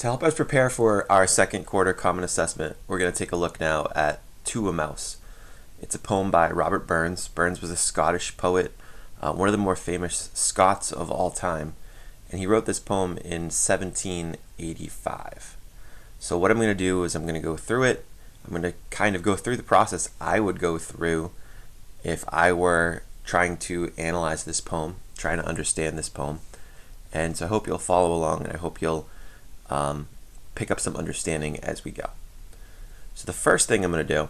To help us prepare for our second quarter common assessment, we're going to take a look now at To a Mouse. It's a poem by Robert Burns. Burns was a Scottish poet, one of the more famous Scots of all time, and he wrote this poem in 1785. So what I'm going to do is I'm going to go through it. I'm going to kind of go through the process I would go through if I were trying to analyze this poem, trying to understand this poem. And so I hope you'll follow along, and I hope you'll pick up some understanding as we go. So the first thing I'm going to do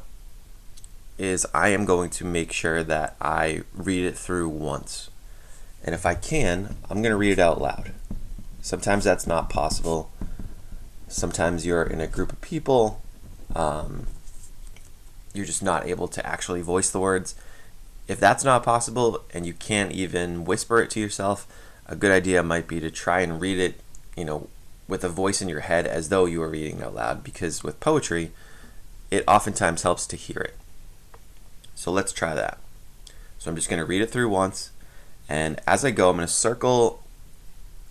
is I am going to make sure that I read it through once. And if I can, I'm going to read it out loud. Sometimes that's not possible. Sometimes you're in a group of people. You're just not able to actually voice the words. If that's not possible and you can't even whisper it to yourself, a good idea might be to try and read it, with a voice in your head as though you were reading out loud, because with poetry, it oftentimes helps to hear it. So let's try that. So I'm just going to read it through once, and as I go, I'm going to circle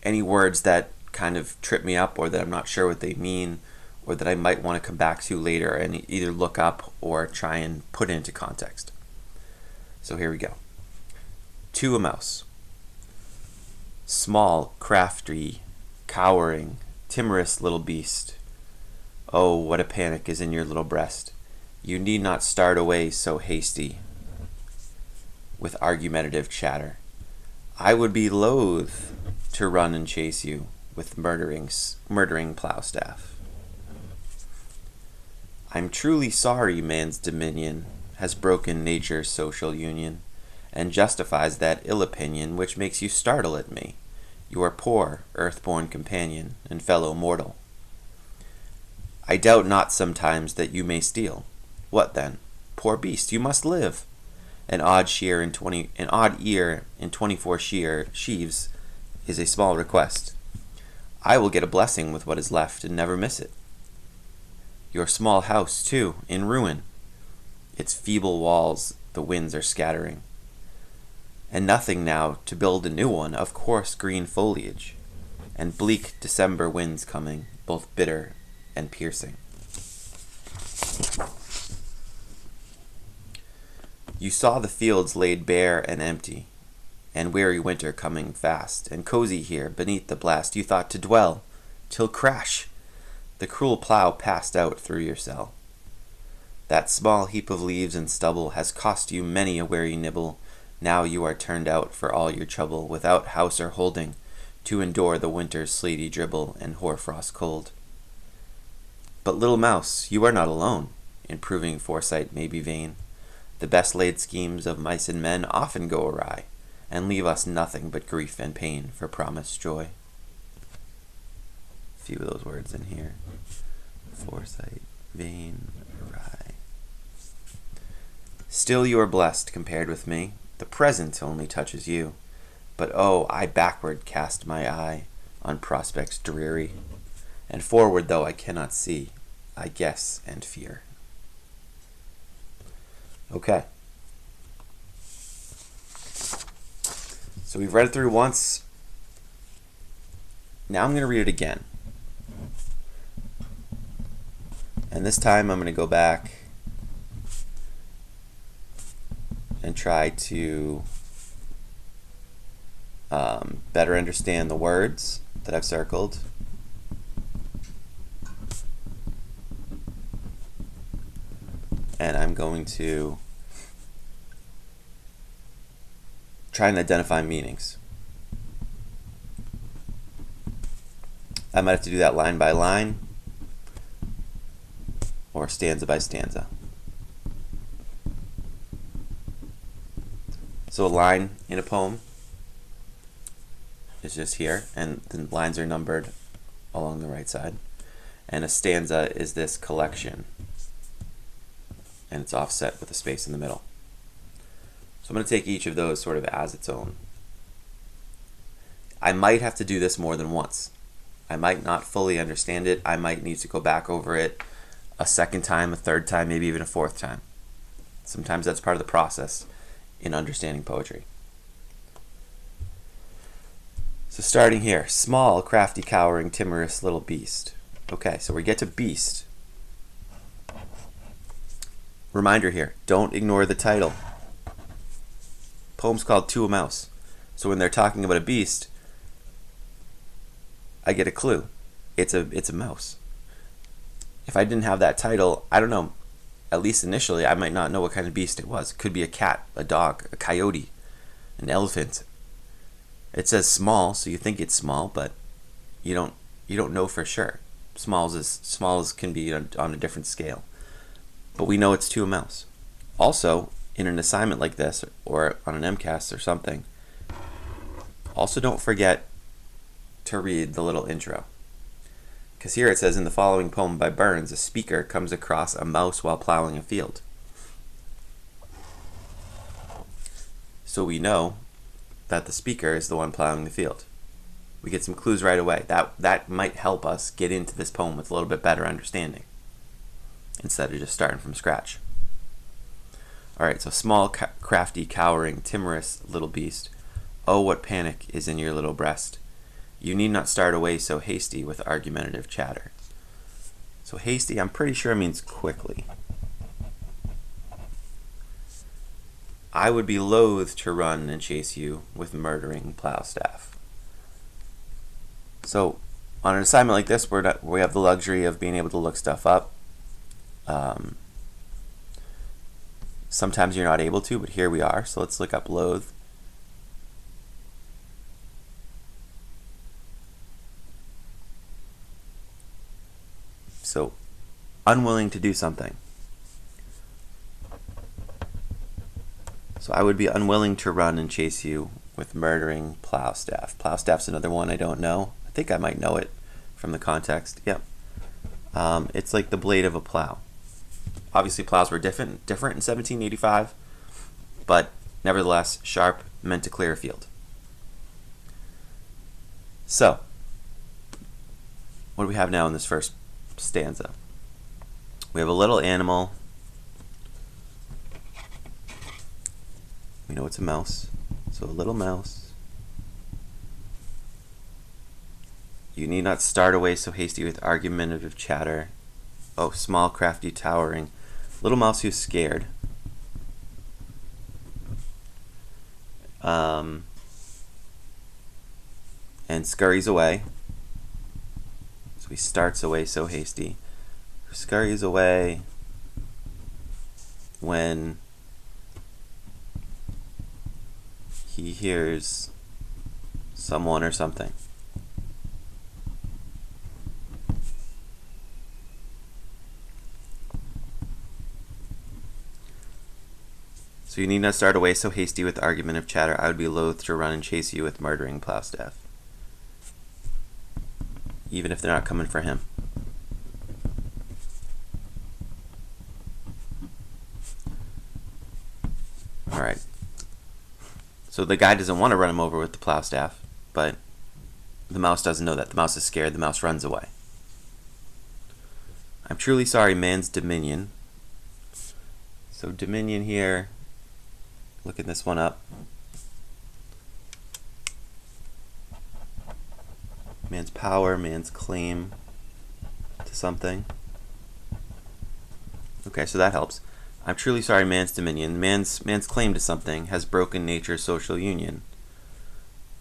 any words that kind of trip me up or that I'm not sure what they mean or that I might want to come back to later and either look up or try and put into context. So here we go. To a mouse. Small, crafty, cowering, timorous little beast. Oh, what a panic is in your little breast. You need not start away so hasty with argumentative chatter. I would be loath to run and chase you with murdering plow staff. I'm truly sorry man's dominion has broken nature's social union, and justifies that ill opinion which makes you startle at me, your poor earth-born companion and fellow mortal. I doubt not sometimes that you may steal. What then? Poor beast, you must live. An odd ear in 24 sheaves is a small request. I will get a blessing with what is left and never miss it. Your small house, too, in ruin. Its feeble walls the winds are scattering. And nothing now to build a new one of coarse green foliage, and bleak December winds coming, both bitter and piercing. You saw the fields laid bare and empty, and weary winter coming fast, and cozy here beneath the blast you thought to dwell, till crash! The cruel plough passed out through your cell. That small heap of leaves and stubble has cost you many a weary nibble. Now you are turned out for all your trouble, without house or holding, to endure the winter's sleety dribble and hoarfrost cold. But little mouse, you are not alone, in proving foresight may be vain. The best laid schemes of mice and men often go awry, and leave us nothing but grief and pain for promised joy. A few of those words in here. Foresight, vain, awry. Still you are blessed compared with me. The present only touches you. But oh, I backward cast my eye on prospects dreary, and forward though I cannot see, I guess and fear. Okay. So we've read it through once. Now I'm going to read it again. And this time I'm going to go back and try to better understand the words that I've circled. And I'm going to try and identify meanings. I might have to do that line by line or stanza by stanza. So a line in a poem is just here, and the lines are numbered along the right side. And a stanza is this collection, and it's offset with a space in the middle. So I'm going to take each of those sort of as its own. I might have to do this more than once. I might not fully understand it. I might need to go back over it a second time, a third time, maybe even a fourth time. Sometimes that's part of the process in understanding poetry. So starting here, small, crafty, cowering, timorous little beast. Okay, so we get to beast. Reminder here, don't ignore the title. Poem's called To a Mouse. So when they're talking about a beast, I get a clue. It's a mouse. If I didn't have that title, I don't know, at least initially, I might not know what kind of beast it was. It could be a cat, a dog, a coyote, an elephant. It says small, so you think it's small, but you don't know for sure. Small as can be on a different scale. But we know it's to a mouse. Also, in an assignment like this, or on an MCAS or something, also don't forget to read the little intro. Because here it says, in the following poem by Burns, a speaker comes across a mouse while plowing a field. So we know that the speaker is the one plowing the field. We get some clues right away. That might help us get into this poem with a little bit better understanding, instead of just starting from scratch. Alright, so small, crafty, cowering, timorous little beast, oh, what panic is in your little breast. You need not start away so hasty with argumentative chatter. So hasty, I'm pretty sure means quickly. I would be loath to run and chase you with murdering plow staff. So on an assignment like this, we have the luxury of being able to look stuff up. Sometimes you're not able to, but here we are. So let's look up loathe. So, unwilling to do something. So I would be unwilling to run and chase you with murdering plow staff. Plow staff's another one I don't know. I think I might know it from the context. Yep. It's like the blade of a plow. Obviously plows were different in 1785, but nevertheless sharp, meant to clear a field. So, what do we have now in this first stanza? We have a little animal. We know it's a mouse. So a little mouse. You need not start away so hasty with argumentative chatter. Oh, small, crafty, towering. Little mouse who's scared. And scurries away. So he starts away so hasty. Scurries away when he hears someone or something. So you need not start away so hasty with argument of chatter. I would be loath to run and chase you with murdering plow staff, even if they're not coming for him. Alright. So the guy doesn't want to run him over with the plow staff, but the mouse doesn't know that. The mouse is scared. The mouse runs away. I'm truly sorry, man's dominion. So dominion here, looking this one up. Man's power, man's claim to something. Okay, so that helps. I'm truly sorry, man's dominion. Man's claim to something has broken nature's social union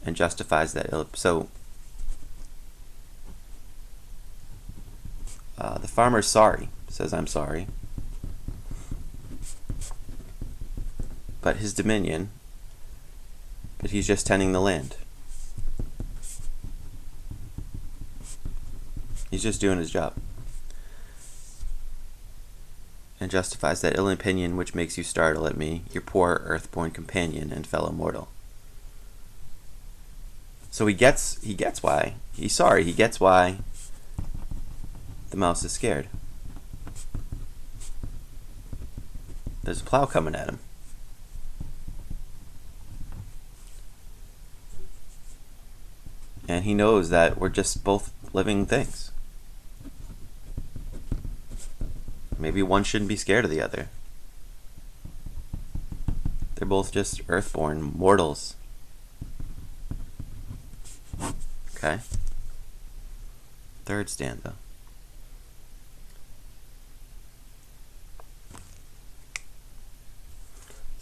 and justifies that ill. So the farmer's sorry, says I'm sorry. But his dominion, but he's just tending the land. He's just doing his job. And justifies that ill opinion which makes you startle at me, your poor earth-born companion and fellow mortal. So he gets why. He's sorry, he gets why the mouse is scared. There's a plow coming at him. And he knows that we're just both living things. Maybe one shouldn't be scared of the other. They're both just earthborn mortals. Okay. Third stanza.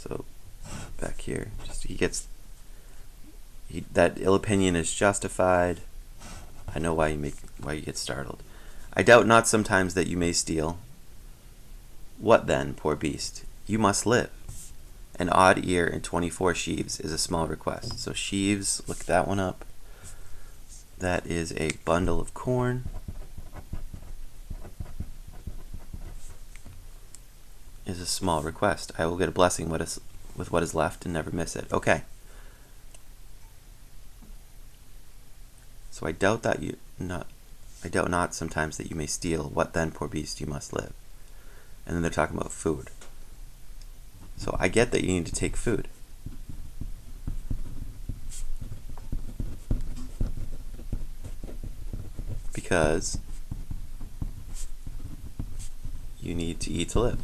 So back here, just that ill opinion is justified. I know why you get startled. I doubt not sometimes that you may steal. What then, poor beast? You must live. An odd ear and 24 sheaves is a small request. So sheaves, look that one up. That is a bundle of corn. Is a small request. I will get a blessing with what is left and never miss it. Okay. So I doubt not sometimes that you may steal. What then, poor beast, you must live. And then they're talking about food. So I get that you need to take food. Because you need to eat to live.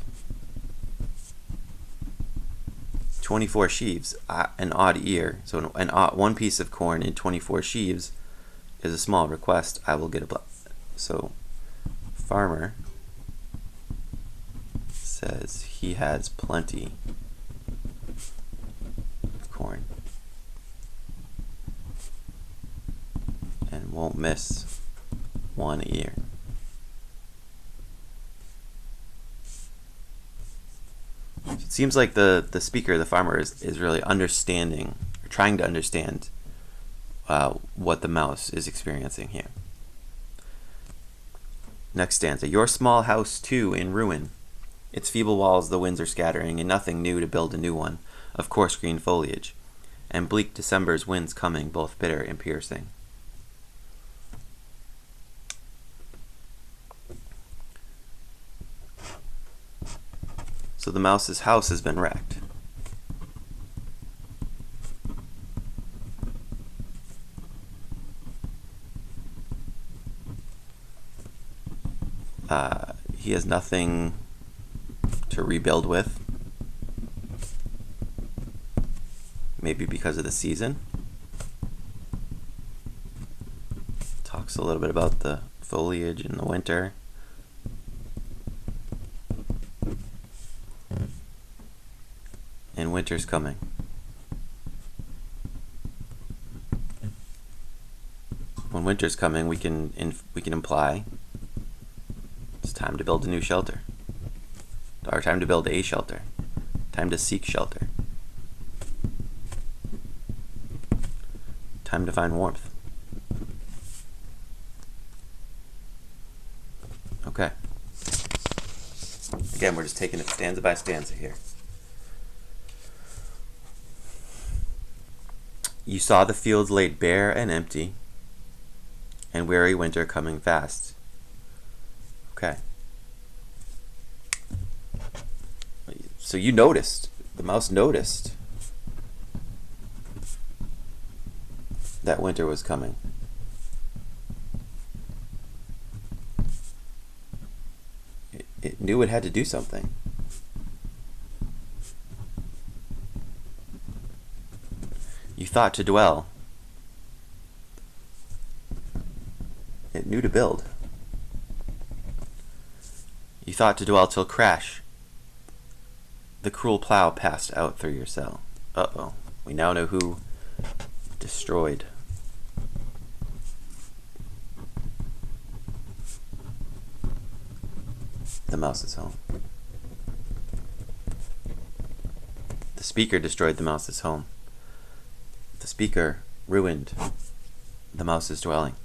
24 sheaves, an odd ear. So one piece of corn in 24 sheaves is a small request. I will get a so farmer says he has plenty of corn and won't miss one ear. It seems like the speaker, the farmer, is really understanding, or trying to understand what the mouse is experiencing here. Next stanza. Your small house too in ruin. Its feeble walls the winds are scattering, and nothing new to build a new one, of coarse green foliage, and bleak December's winds coming, both bitter and piercing. So the mouse's house has been wrecked. He has nothing to rebuild with. Maybe because of the season. Talks a little bit about the foliage in the winter. And winter's coming. When winter's coming, we can imply it's time to build a new shelter. Or time to build a shelter. Time to seek shelter. Time to find warmth. Okay. Again, we're just taking it stanza by stanza here. You saw the fields laid bare and empty, and weary winter coming fast. Okay. So you noticed, the mouse noticed that winter was coming. It knew it had to do something. You thought to dwell. It knew to build. You thought to dwell till crash. The cruel plow passed out through your cell. Uh-oh. We now know who destroyed the mouse's home. The speaker destroyed the mouse's home. The speaker ruined the mouse's dwelling.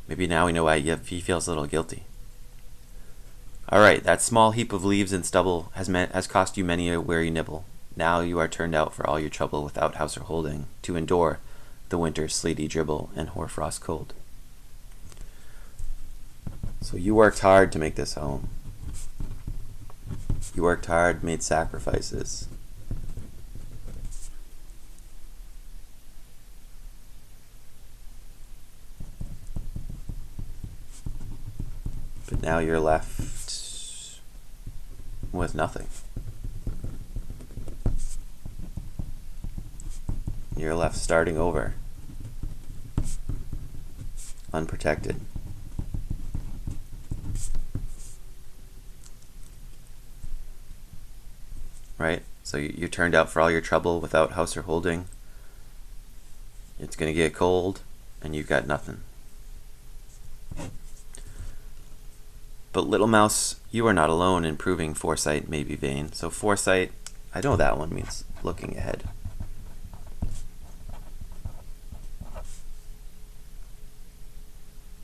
Maybe now we know why he feels a little guilty. Alright, that small heap of leaves and stubble has cost you many a weary nibble. Now you are turned out for all your trouble without house or holding, to endure the winter's sleety dribble and hoarfrost cold. So you worked hard to make this home. You worked hard, made sacrifices. But now you're left with nothing. You're left starting over, unprotected. right? So you turned out for all your trouble without house or holding. It's going to get cold, and you've got nothing. But little mouse, you are not alone in proving foresight may be vain. So foresight, I know that one means looking ahead.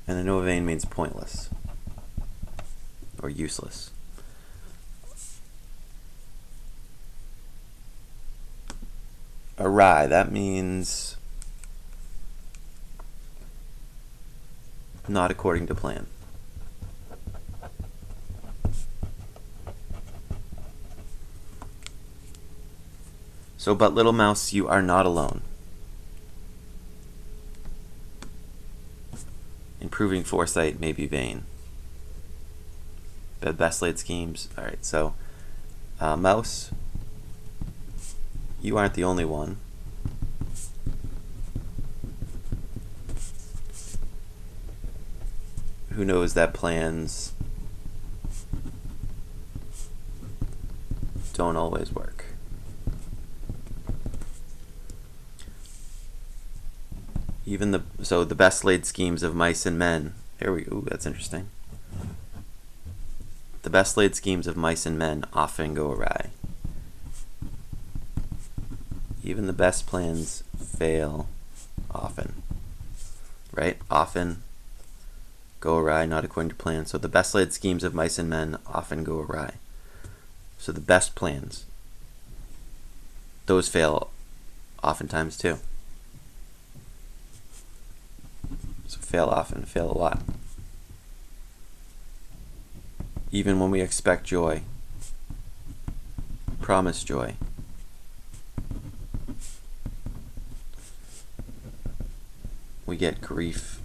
And I know vain means pointless or useless. Awry, that means not according to plan. So, but little mouse, you are not alone. Improving foresight may be vain. The best laid schemes. Alright, so, mouse, you aren't the only one. Who knows that plans don't always work. Even the best laid schemes of mice and men. Here we go. Ooh, that's interesting. The best laid schemes of mice and men often go awry. Even the best plans fail often. Right? Often go awry, not according to plan. So the best laid schemes of mice and men often go awry. So the best plans, those fail oftentimes too. So fail often, fail a lot. Even when we expect joy, promise joy, we get grief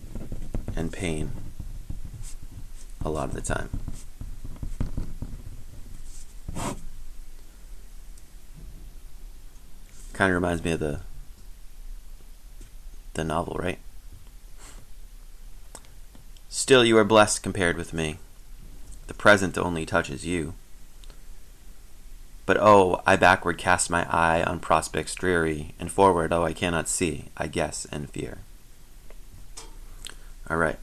and pain a lot of the time. Kind of reminds me of the novel, right? Still you are blessed compared with me. The present only touches you. But oh, I backward cast my eye on prospects dreary, and forward, oh, I cannot see, I guess and fear. Alright.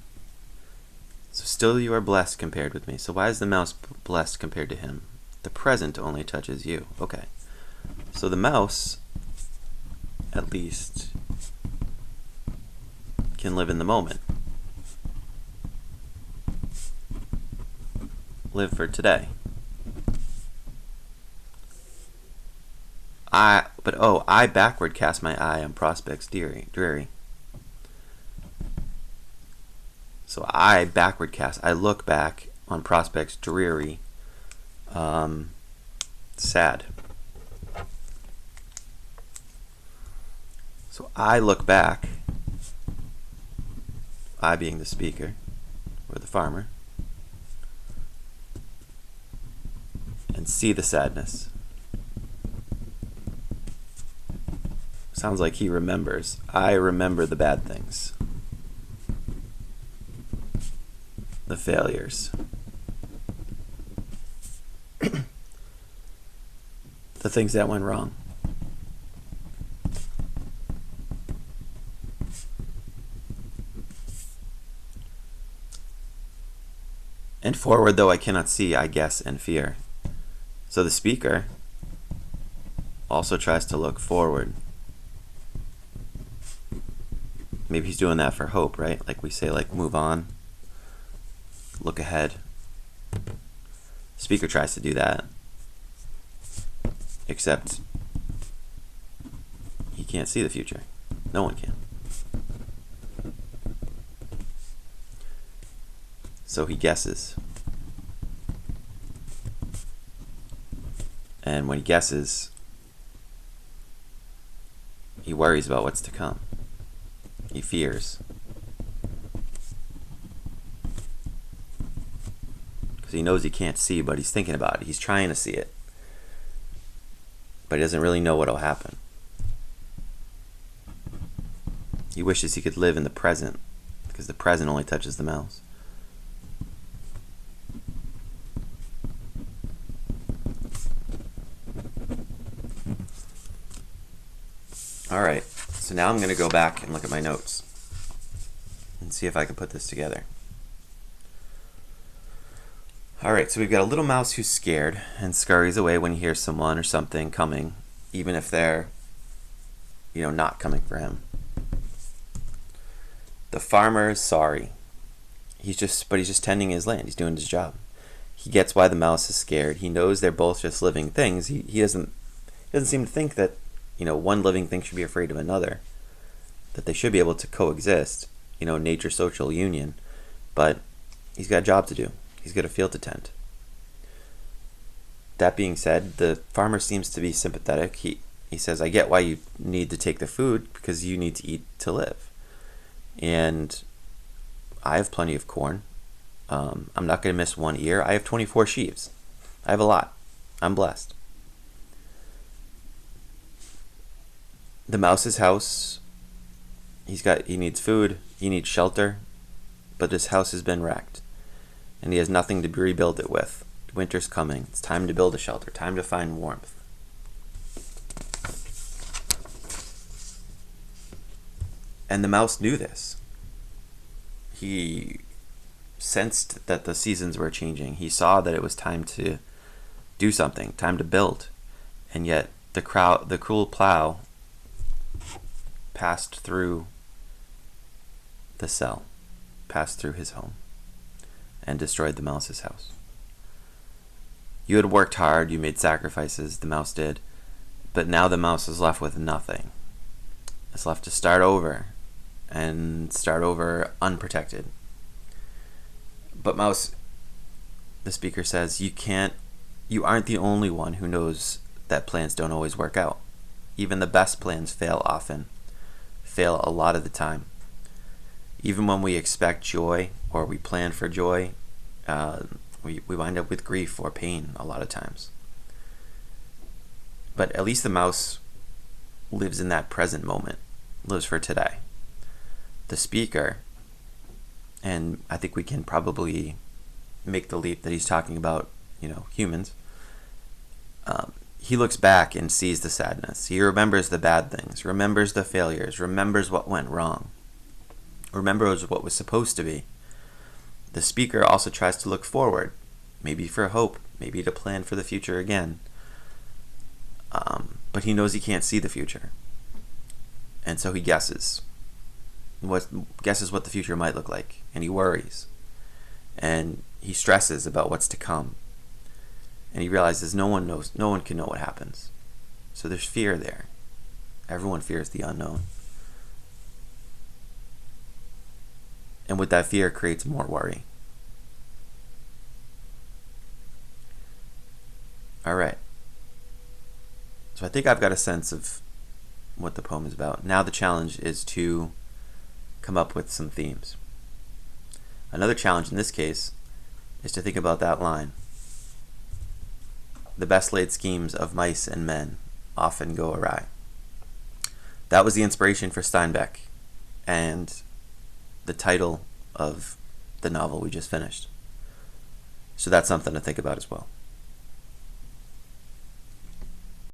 So still you are blessed compared with me. So why is the mouse blessed compared to him? The present only touches you. Okay. So the mouse, at least, can live in the moment. Live for today. I backward cast my eye on prospects dreary. So I backward cast. I look back on prospects dreary. Sad. So I look back. I being the speaker or the farmer. And see the sadness. Sounds like he remembers. I remember the bad things. The failures. The things that went wrong. And forward, though I cannot see, I guess and fear. So the speaker also tries to look forward. Maybe he's doing that for hope, right? Like we say, like move on, look ahead. Speaker tries to do that, except he can't see the future. No one can. So he guesses. And when he guesses, he worries about what's to come. He fears. Because he knows he can't see, but he's thinking about it. He's trying to see it. But he doesn't really know what'll happen. He wishes he could live in the present, because the present only touches the mouse. Alright, so now I'm going to go back and look at my notes and see if I can put this together. Alright, so we've got a little mouse who's scared and scurries away when he hears someone or something coming, even if they're, not coming for him. The farmer is sorry. He's just tending his land. He's doing his job. He gets why the mouse is scared. He knows they're both just living things. He doesn't seem to think that, one living thing should be afraid of another. That they should be able to coexist. Nature social union. But he's got a job to do. He's got a field to tend. That being said, the farmer seems to be sympathetic. He says, I get why you need to take the food, because you need to eat to live. And I have plenty of corn. I'm not going to miss one ear. I have 24 sheaves. I have a lot. I'm blessed. The mouse's house, he needs food, he needs shelter, but his house has been wrecked, and he has nothing to rebuild it with. Winter's coming. It's time to build a shelter, time to find warmth. And the mouse knew this. He sensed that the seasons were changing. He saw that it was time to do something, time to build. And yet the cruel plow passed through the cell, passed through his home, and destroyed the mouse's house. You had worked hard, you made sacrifices, the mouse did, but now the mouse is left with nothing. It's left to start over, and start over unprotected. But mouse, the speaker says, you aren't the only one who knows that plans don't always work out. Even the best plans fail often, fail a lot of the time. Even when we expect joy, or we plan for joy, we wind up with grief or pain a lot of times. But at least the mouse lives in that present moment, lives for today. The speaker, and I think we can probably make the leap that he's talking about, humans, he looks back and sees the sadness. He remembers the bad things, remembers the failures, remembers what went wrong, remembers what was supposed to be. The speaker also tries to look forward, maybe for hope, maybe to plan for the future again. But he knows he can't see the future. And so he guesses what the future might look like. And he worries. And he stresses about what's to come. And he realizes no one can know what happens. So there's fear there. Everyone fears the unknown. And with that fear creates more worry. Alright. So I think I've got a sense of what the poem is about. Now the challenge is to come up with some themes. Another challenge in this case is to think about that line. The best laid schemes of mice and men often go awry. That was the inspiration for Steinbeck and the title of the novel we just finished. So that's something to think about as well.